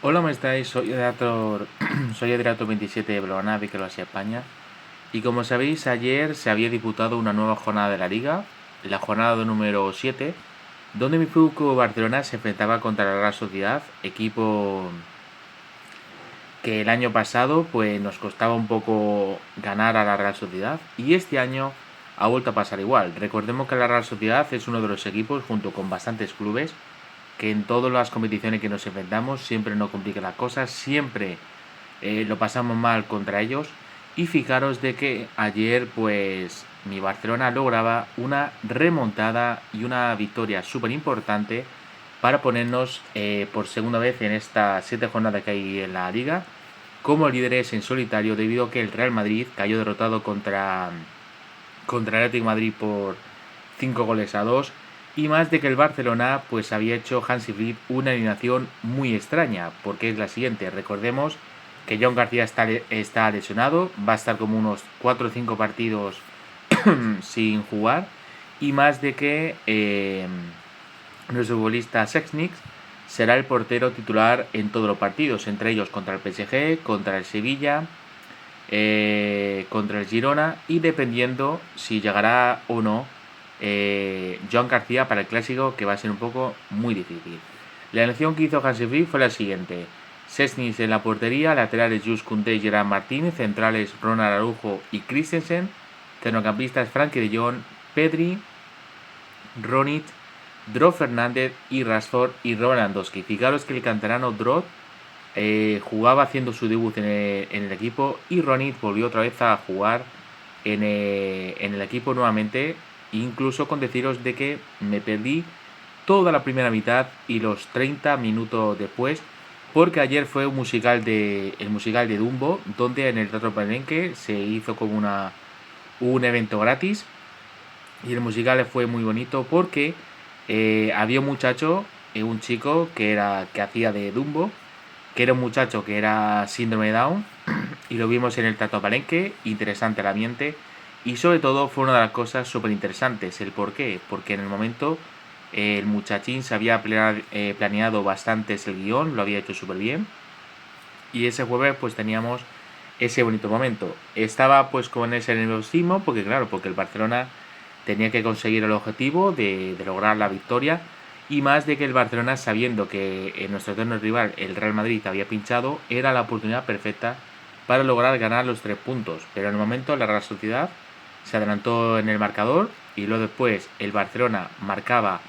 Hola, ¿cómo estáis? Soy Editor, soy Editor 27 de Blogana de Croacia, España. Y como sabéis, ayer se había disputado una nueva jornada de la Liga, la jornada número 7, donde mi Fútbol Barcelona se enfrentaba contra la Real Sociedad, equipo que el año pasado pues nos costaba un poco ganar a la Real Sociedad, y este año ha vuelto a pasar igual. Recordemos que la Real Sociedad es uno de los equipos, junto con bastantes clubes, que en todas las competiciones que nos enfrentamos siempre nos complican las cosas, siempre lo pasamos mal contra ellos. Y fijaros de que ayer pues mi Barcelona lograba una remontada y una victoria súper importante para ponernos por segunda vez en estas 7 jornadas que hay en la liga como líderes en solitario, debido a que el Real Madrid cayó derrotado contra el Atlético de Madrid por 5 goles a 2, y más de que el Barcelona pues había hecho Hansi Flick una alineación muy extraña, porque es la siguiente. Recordemos que John García está lesionado, va a estar como unos 4 o 5 partidos sin jugar, y más de que nuestro futbolista Sexnix será el portero titular en todos los partidos, entre ellos contra el PSG, contra el Sevilla, contra el Girona, y dependiendo si llegará o no Joan García para el clásico, que va a ser un poco muy difícil. La elección que hizo Hansi Flick fue la siguiente: Sesnis en la portería, laterales Jules Koundé y Gerard Martín, centrales Ronald Araujo y Christensen, centrocampistas Frenkie de Jong, Pedri, Ronit, Drot Fernández y Rashford y Lewandowski. Fijaros que el canterano Drot jugaba haciendo su debut en el equipo, y Ronit volvió otra vez a jugar en el equipo nuevamente, incluso con deciros de que me perdí toda la primera mitad y los 30 minutos después, porque ayer fue el musical de Dumbo, donde en el Teatro Palenque se hizo como un evento gratis, y el musical fue muy bonito porque había un muchacho, un chico que hacía de Dumbo, que era un muchacho que era síndrome de Down, y lo vimos en el Teatro Palenque. Interesante el ambiente, y sobre todo fue una de las cosas súper interesantes. ¿El por qué? Porque en el momento el muchachín se había planeado bastante el guión, lo había hecho súper bien, y ese jueves pues teníamos ese bonito momento. Estaba pues con ese nerviosismo, porque claro, porque el Barcelona tenía que conseguir el objetivo de lograr la victoria, y más de que el Barcelona, sabiendo que en nuestro eterno rival el Real Madrid había pinchado, era la oportunidad perfecta para lograr ganar los 3 puntos. Pero en el momento la Real Sociedad se adelantó en el marcador, y luego después el Barcelona marcaba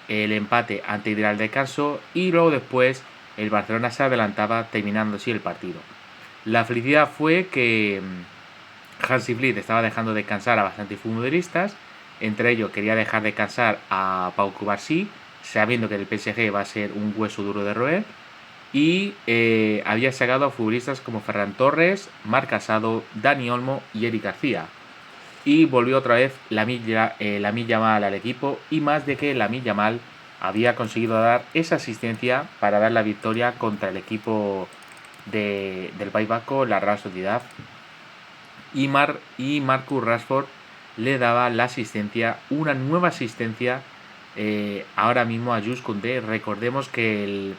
el empate antes de ir al descanso, y luego después el Barcelona se adelantaba, terminando así el partido. La felicidad fue que Hansi Flick estaba dejando descansar a bastantes futbolistas. Entre ellos quería dejar descansar a Pau Cubarsí, sabiendo que el PSG va a ser un hueso duro de roer. Y había sacado a futbolistas como Ferran Torres, Marc Casado, Dani Olmo y Eric García. Y volvió otra vez Lamine Yamal al equipo, y más de que Lamine Yamal había conseguido dar esa asistencia para dar la victoria contra el equipo del País Vasco, la Real Sociedad. Y Marcus Rashford le daba la asistencia, una nueva asistencia, ahora mismo a Jules Koundé. Recordemos que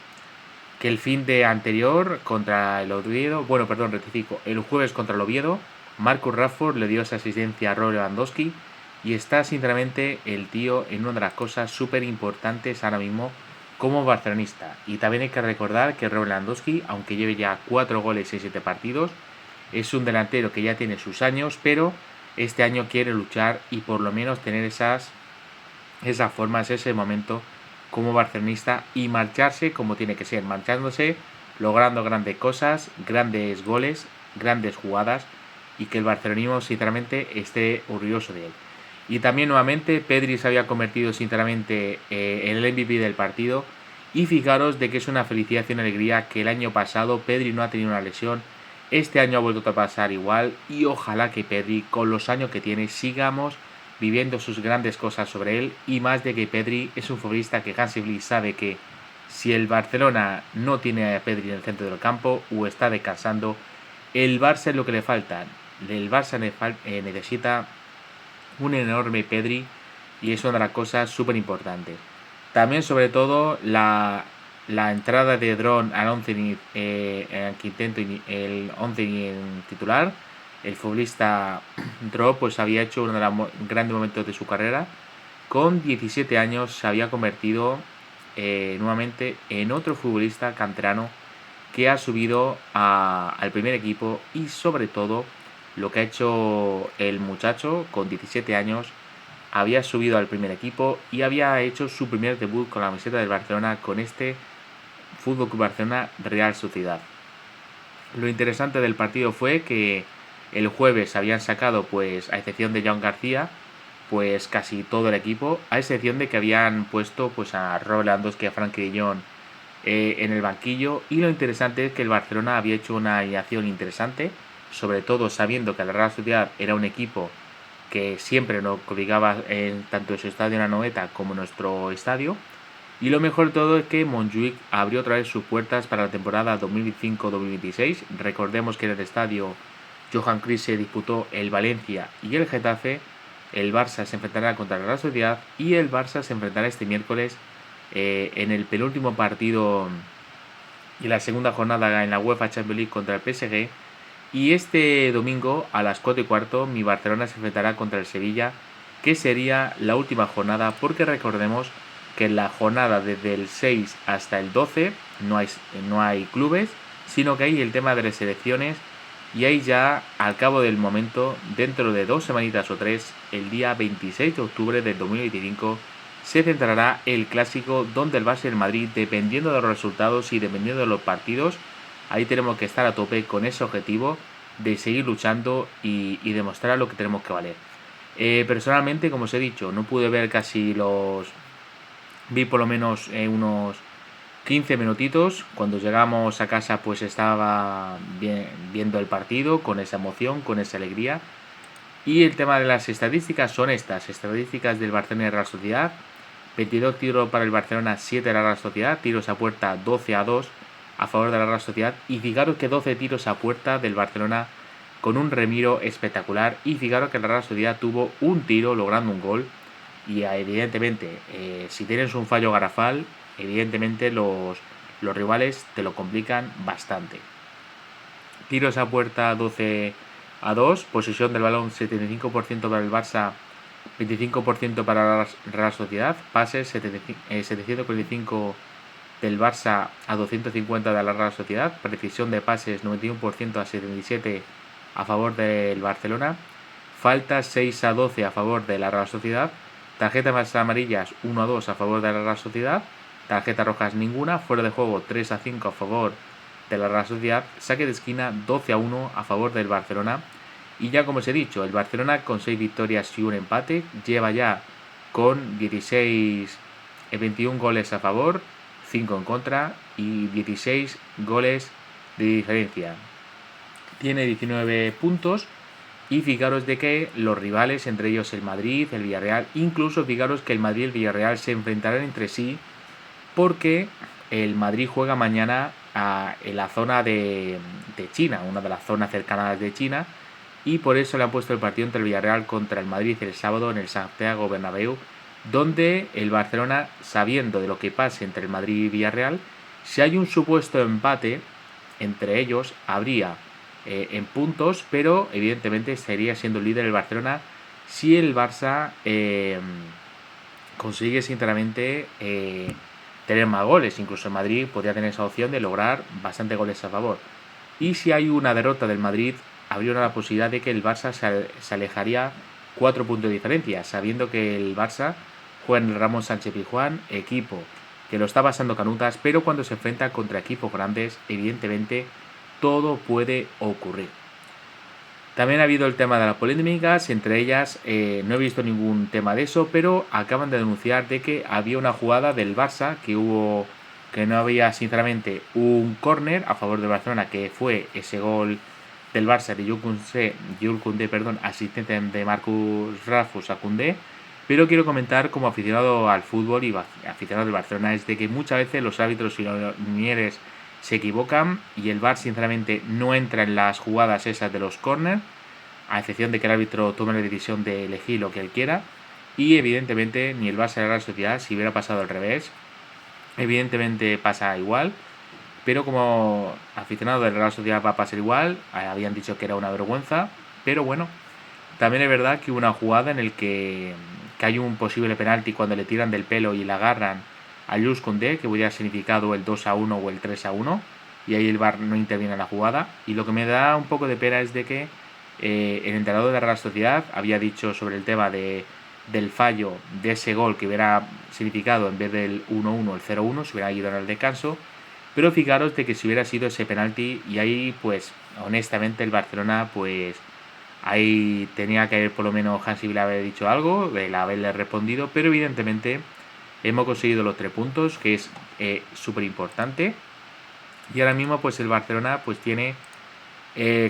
el fin de anterior contra el Oviedo, bueno, perdón, rectifico, el jueves contra el Oviedo, Marcus Rashford le dio esa asistencia a Robert Lewandowski, y está sinceramente el tío en una de las cosas súper importantes ahora mismo como barcelonista. Y también hay que recordar que Robert Lewandowski, aunque lleve ya 4 goles en 7 partidos, es un delantero que ya tiene sus años, pero este año quiere luchar y por lo menos tener esas formas, ese momento como barcelonista, y marcharse como tiene que ser, marchándose, logrando grandes cosas, grandes goles, grandes jugadas, y que el barcelonismo sinceramente esté orgulloso de él. Y también nuevamente Pedri se había convertido sinceramente en el MVP del partido, y fijaros de que es una felicidad y una alegría que el año pasado Pedri no ha tenido una lesión, este año ha vuelto a pasar igual, y ojalá que Pedri, con los años que tiene, sigamos viviendo sus grandes cosas sobre él. Y más de que Pedri es un futbolista que Hansi Flick sabe que si el Barcelona no tiene a Pedri en el centro del campo o está descansando, el Barça es lo que le falta. El Barça necesita un enorme Pedri, y es una de las cosas súper importantes. También, sobre todo, la entrada de Dron al 11 el 11 titular. El futbolista Dron pues había hecho uno de los grandes momentos de su carrera. Con 17 años se había convertido nuevamente en otro futbolista canterano que ha subido al primer equipo, y sobre todo lo que ha hecho el muchacho con 17 años, había subido al primer equipo y había hecho su primer debut con la camiseta del Barcelona, con este Fútbol Club Barcelona Real Sociedad. Lo interesante del partido fue que el jueves habían sacado, pues a excepción de Joan García, pues casi todo el equipo, a excepción de que habían puesto pues a Robert Lewandowski y a Frenkie de Jong en el banquillo. Y lo interesante es que el Barcelona había hecho una alineación interesante, sobre todo sabiendo que la Real Sociedad era un equipo que siempre nos codigaba tanto en su estadio en la Anoeta como en nuestro estadio. Y lo mejor de todo es que Montjuic abrió otra vez sus puertas para la temporada 2025-2026. Recordemos que en el estadio Johan Cruyff se disputó el Valencia y el Getafe. El Barça se enfrentará contra la Real Sociedad y el Barça se enfrentará este miércoles en el penúltimo partido y la segunda jornada en la UEFA Champions League contra el PSG. Y este domingo a las 4:15 mi Barcelona se enfrentará contra el Sevilla, que sería la última jornada, porque recordemos que en la jornada desde el 6 hasta el 12 no hay clubes, sino que hay el tema de las selecciones. Y ahí ya, al cabo del momento, dentro de 2 semanitas o 3, el día 26 de octubre del 2025, se centrará el clásico, donde el Barça y el Madrid, dependiendo de los resultados y dependiendo de los partidos, ahí tenemos que estar a tope con ese objetivo de seguir luchando y demostrar lo que tenemos que valer. Personalmente, como os he dicho, no pude ver casi los... Vi por lo menos unos 15 minutitos. Cuando llegamos a casa pues estaba viendo el partido con esa emoción, con esa alegría. Y el tema de las estadísticas son estas: estadísticas del Barcelona y Real Sociedad. 22 tiros para el Barcelona, 7 de la Real Sociedad. Tiros a puerta 12-2 a favor de la Real Sociedad. Y fijaros que 12 tiros a puerta del Barcelona con un remiro espectacular. Y fijaros que la Real Sociedad tuvo un tiro logrando un gol. Y evidentemente, si tienes un fallo garrafal, evidentemente los rivales te lo complican bastante. Tiros a puerta 12-2, posesión del balón 75% para el Barça, 25% para la Real Sociedad, pases 745 del Barça a 250 de la Real Sociedad, precisión de pases 91% a 77 a favor del Barcelona, faltas 6-12 a favor de la Real Sociedad, tarjetas amarillas 1-2 a favor de la Real Sociedad, tarjetas rojas ninguna, fuera de juego 3-5 a favor de la Real Sociedad, saque de esquina 12-1 a favor del Barcelona. Y ya como os he dicho, el Barcelona con 6 victorias y un empate lleva ya con 21 goles a favor, 5 en contra y 16 goles de diferencia. Tiene 19 puntos. Y fijaros de que los rivales, entre ellos el Madrid, el Villarreal, incluso fijaros que el Madrid y el Villarreal se enfrentarán entre sí, porque el Madrid juega mañana en la zona de China, una de las zonas cercanas de China, y por eso le han puesto el partido entre el Villarreal contra el Madrid el sábado en el Santiago Bernabéu, donde el Barcelona, sabiendo de lo que pase entre el Madrid y Villarreal, si hay un supuesto empate entre ellos, habría en puntos, pero evidentemente estaría siendo líder el Barcelona si el Barça consigue sinceramente tener más goles. Incluso el Madrid podría tener esa opción de lograr bastante goles a favor. Y si hay una derrota del Madrid, habría una posibilidad de que el Barça se alejaría 4 puntos de diferencia, sabiendo que el Barça juega en el Ramón Sánchez Pizjuán, equipo que lo está pasando canutas, pero cuando se enfrenta contra equipos grandes, evidentemente todo puede ocurrir. También ha habido el tema de las polémicas, entre ellas no he visto ningún tema de eso, pero acaban de denunciar de que había una jugada del Barça que no había sinceramente un córner a favor del Barcelona, que fue ese gol del Barça de Jules Koundé, asistente de Marcus Rashford a Koundé. Pero quiero comentar, como aficionado al fútbol y aficionado del Barcelona, es de que muchas veces los árbitros y los linieres se equivocan y el VAR sinceramente no entra en las jugadas esas de los corners, a excepción de que el árbitro tome la decisión de elegir lo que él quiera. Y evidentemente ni el Barça ni la Real Sociedad, si hubiera pasado al revés, evidentemente pasa igual, pero como aficionado del Real Sociedad va a pasar igual, habían dicho que era una vergüenza, pero bueno, también es verdad que hubo una jugada en el que hay un posible penalti cuando le tiran del pelo y le agarran a Jules Koundé, que hubiera significado el 2-1 o el 3-1, y ahí el VAR no interviene en la jugada. Y lo que me da un poco de pena es de que el entrenador de la Real Sociedad había dicho sobre el tema del fallo de ese gol que hubiera significado en vez del 1-1 el 0-1, se hubiera ido en el descanso. Pero fijaros de que si hubiera sido ese penalti, y ahí pues honestamente el Barcelona pues ahí tenía que haber por lo menos Hansi Vila haber dicho algo, el haberle respondido, pero evidentemente hemos conseguido los 3 puntos, que es súper importante. Y ahora mismo pues el Barcelona pues tiene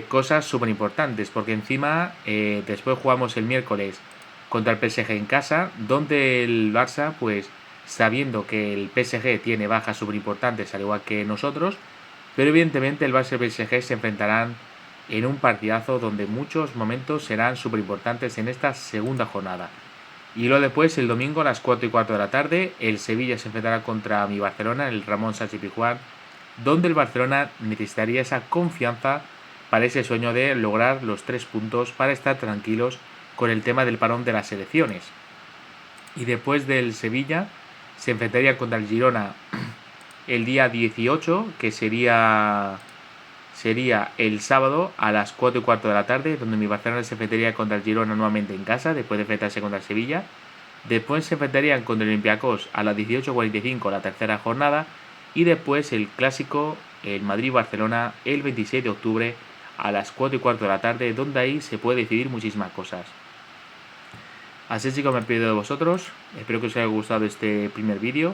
cosas súper importantes, porque encima después jugamos el miércoles contra el PSG en casa, donde el Barça pues sabiendo que el PSG tiene bajas súper importantes al igual que nosotros, pero evidentemente el Barça y el PSG se enfrentarán en un partidazo donde muchos momentos serán súper importantes en esta segunda jornada. Y luego después, el domingo a las 4:15 de la tarde, el Sevilla se enfrentará contra mi Barcelona, el Ramón Sánchez Pizjuán, donde el Barcelona necesitaría esa confianza para ese sueño de lograr los 3 puntos para estar tranquilos con el tema del parón de las selecciones. Y después del Sevilla se enfrentaría contra el Girona el día 18, que sería el sábado a las 4:15 de la tarde, donde mi Barcelona se enfrentaría contra el Girona nuevamente en casa, después de enfrentarse contra el Sevilla. Después se enfrentarían contra el Olympiacos a las 18:45, la tercera jornada. Y después el clásico, el Madrid-Barcelona, el 26 de octubre a las 4:15 de la tarde, donde ahí se puede decidir muchísimas cosas. Así chicos, me pido de vosotros, espero que os haya gustado este primer vídeo.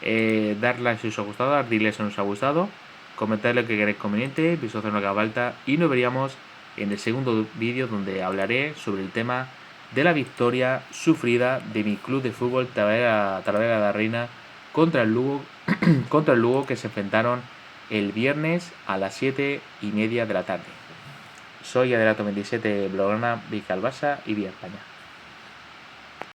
Dar like si os ha gustado, dar dislike si no os ha gustado, comentar lo que queréis conveniente, visualizar lo que haga falta, y nos veríamos en el segundo vídeo donde hablaré sobre el tema de la victoria sufrida de mi club de fútbol Talavera de la Reina contra el Lugo, que se enfrentaron el viernes a las 7:30 de la tarde. Soy Adelato27, Blogana, Vica al Barça y Vía España.